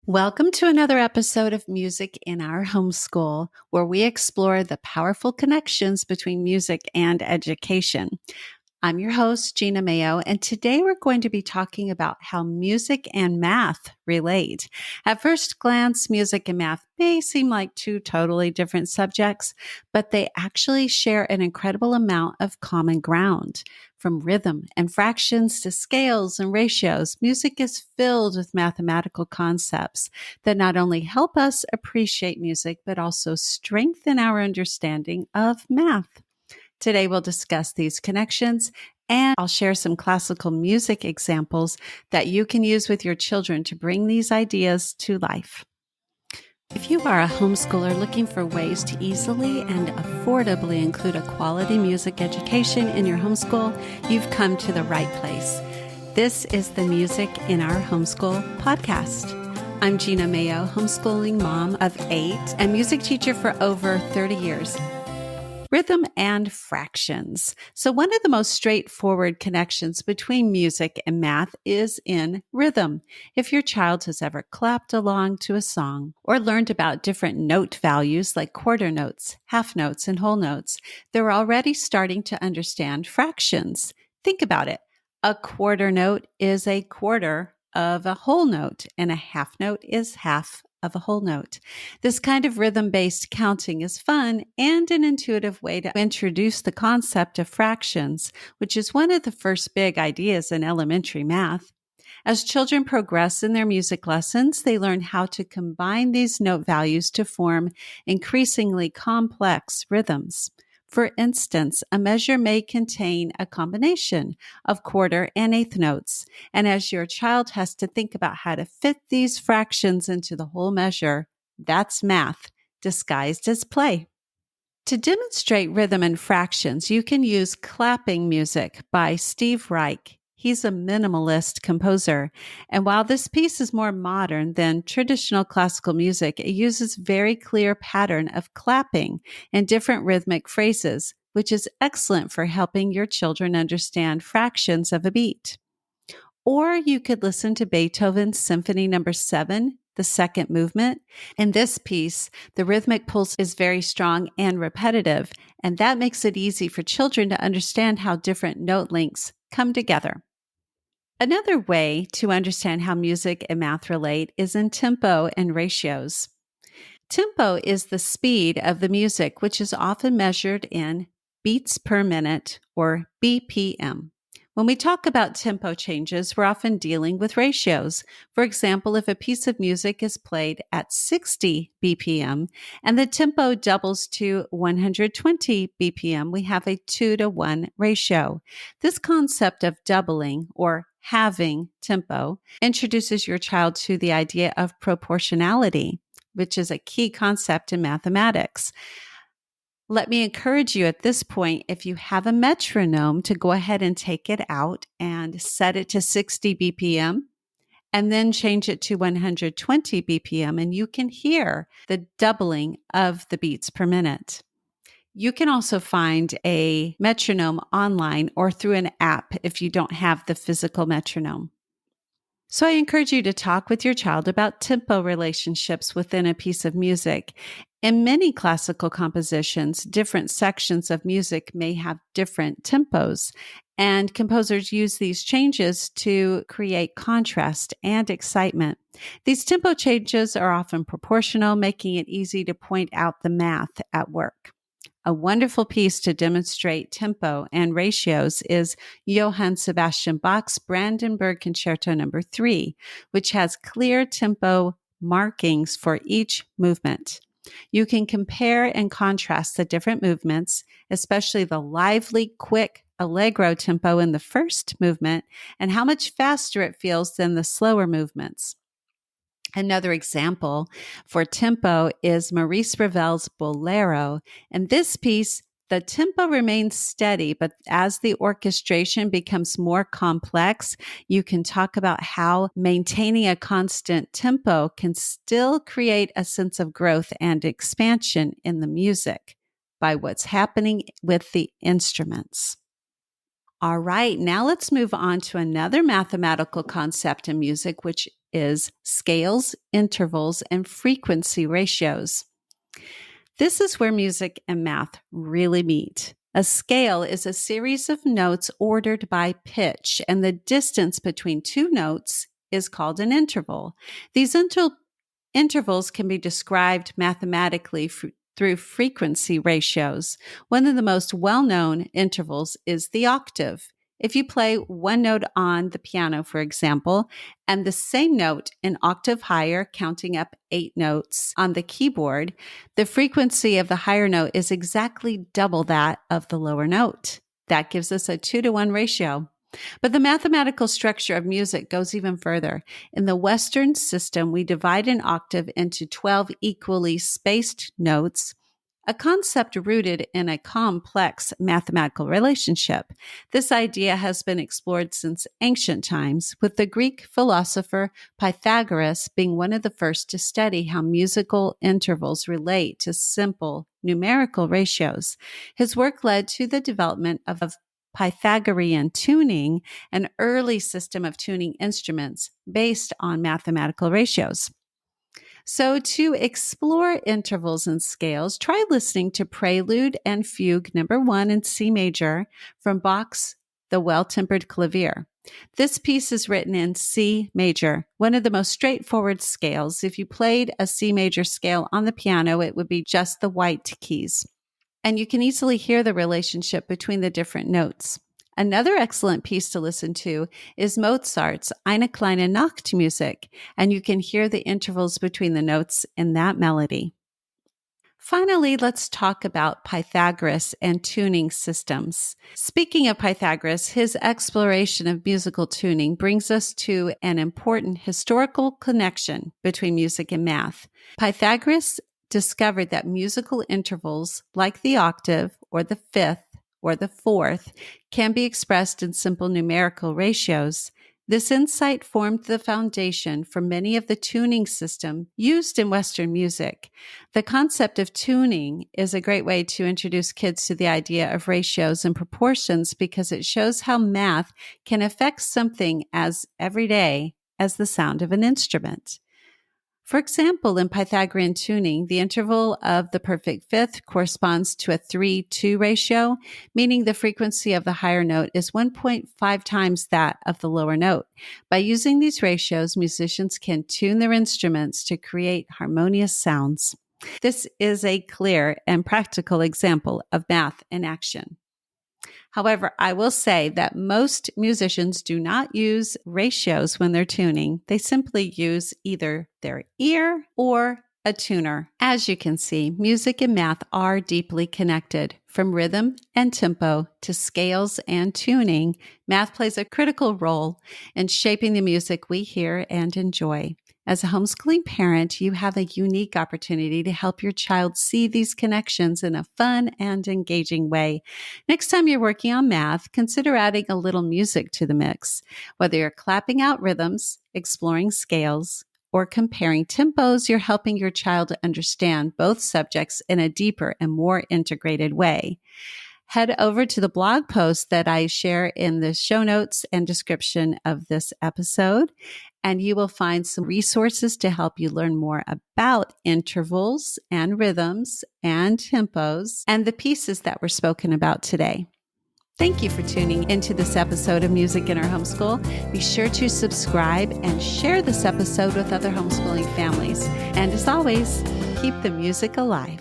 Welcome to another episode of Music in Our Homeschool, where we explore the powerful connections between music and education. I'm your host, Gena Mayo, and today we're going to be talking about how music and math relate. At first glance, music and math may seem like two totally different subjects, but they actually share an incredible amount of common ground. From rhythm and fractions to scales and ratios, music is filled with mathematical concepts that not only help us appreciate music, but also strengthen our understanding of math. Today, we'll discuss these connections and I'll share some classical music examples that you can use with your children to bring these ideas to life. If you are a homeschooler looking for ways to easily and affordably include a quality music education in your homeschool, you've come to the right place. This is the Music in Our Homeschool podcast. I'm Gena Mayo, homeschooling mom of 8 and music teacher for over 30 years. Rhythm and fractions. So one of the most straightforward connections between music and math is in rhythm. If your child has ever clapped along to a song or learned about different note values like quarter notes, half notes, and whole notes, they're already starting to understand fractions. Think about it. A quarter note is a quarter of a whole note, and a half note is half of a whole note. This kind of rhythm-based counting is fun and an intuitive way to introduce the concept of fractions, which is one of the first big ideas in elementary math. As children progress in their music lessons, they learn how to combine these note values to form increasingly complex rhythms. For instance, a measure may contain a combination of quarter and eighth notes, and as your child has to think about how to fit these fractions into the whole measure, that's math disguised as play. To demonstrate rhythm and fractions, you can use Clapping Music by Steve Reich. He's a minimalist composer, and while this piece is more modern than traditional classical music, it uses very clear pattern of clapping and different rhythmic phrases, which is excellent for helping your children understand fractions of a beat. Or you could listen to Beethoven's Symphony No. 7, the second movement. In this piece, the rhythmic pulse is very strong and repetitive, and that makes it easy for children to understand how different note lengths come together. Another way to understand how music and math relate is in tempo and ratios. Tempo is the speed of the music, which is often measured in beats per minute or BPM. When we talk about tempo changes, we're often dealing with ratios. For example, if a piece of music is played at 60 BPM and the tempo doubles to 120 BPM, we have a 2-to-1 ratio. This concept of doubling or halving tempo introduces your child to the idea of proportionality, which is a key concept in mathematics. Let me encourage you at this point, if you have a metronome, to go ahead and take it out and set it to 60 BPM and then change it to 120 BPM, and you can hear the doubling of the beats per minute. You can also find a metronome online or through an app if you don't have the physical metronome. So I encourage you to talk with your child about tempo relationships within a piece of music. In many classical compositions, different sections of music may have different tempos, and composers use these changes to create contrast and excitement. These tempo changes are often proportional, making it easy to point out the math at work. A wonderful piece to demonstrate tempo and ratios is Johann Sebastian Bach's Brandenburg Concerto No. 3, which has clear tempo markings for each movement. You can compare and contrast the different movements, especially the lively, quick, allegro tempo in the first movement and how much faster it feels than the slower movements. Another example for tempo is Maurice Ravel's Bolero. In this piece, the tempo remains steady, but as the orchestration becomes more complex, you can talk about how maintaining a constant tempo can still create a sense of growth and expansion in the music by what's happening with the instruments. All right, now let's move on to another mathematical concept in music, which is scales, intervals, and frequency ratios. This is where music and math really meet. A scale is a series of notes ordered by pitch, and the distance between two notes is called an interval. These intervals can be described mathematically through frequency ratios. One of the most well-known intervals is the octave. If you play one note on the piano, for example, and the same note an octave higher, counting up 8 notes on the keyboard, the frequency of the higher note is exactly double that of the lower note. That gives us a 2-to-1 ratio. But the mathematical structure of music goes even further. In the Western system, we divide an octave into 12 equally spaced notes, a concept rooted in a complex mathematical relationship. This idea has been explored since ancient times, with the Greek philosopher Pythagoras being one of the first to study how musical intervals relate to simple numerical ratios. His work led to the development of Pythagorean tuning, an early system of tuning instruments based on mathematical ratios. So to explore intervals and scales, try listening to Prelude and Fugue No. 1 in C major from Bach's The Well-Tempered Clavier. This piece is written in C major, one of the most straightforward scales. If you played a C major scale on the piano, it would be just the white keys. And you can easily hear the relationship between the different notes. Another excellent piece to listen to is Mozart's Eine kleine Nachtmusik, and you can hear the intervals between the notes in that melody. Finally, let's talk about Pythagoras and tuning systems. Speaking of Pythagoras, his exploration of musical tuning brings us to an important historical connection between music and math. Pythagoras discovered that musical intervals like the octave or the fifth or the fourth can be expressed in simple numerical ratios. This insight formed the foundation for many of the tuning systems used in Western music. The concept of tuning is a great way to introduce kids to the idea of ratios and proportions because it shows how math can affect something as everyday as the sound of an instrument. For example, in Pythagorean tuning, the interval of the perfect fifth corresponds to a 3-2 ratio, meaning the frequency of the higher note is 1.5 times that of the lower note. By using these ratios, musicians can tune their instruments to create harmonious sounds. This is a clear and practical example of math in action. However, I will say that most musicians do not use ratios when they're tuning. They simply use either their ear or a tuner. As you can see, music and math are deeply connected. From rhythm and tempo to scales and tuning, math plays a critical role in shaping the music we hear and enjoy. As a homeschooling parent, you have a unique opportunity to help your child see these connections in a fun and engaging way. Next time you're working on math, consider adding a little music to the mix. Whether you're clapping out rhythms, exploring scales, or comparing tempos, you're helping your child understand both subjects in a deeper and more integrated way. Head over to the blog post that I share in the show notes and description of this episode, and you will find some resources to help you learn more about intervals and rhythms and tempos and the pieces that were spoken about today. Thank you for tuning into this episode of Music in Our Homeschool. Be sure to subscribe and share this episode with other homeschooling families. And as always, keep the music alive.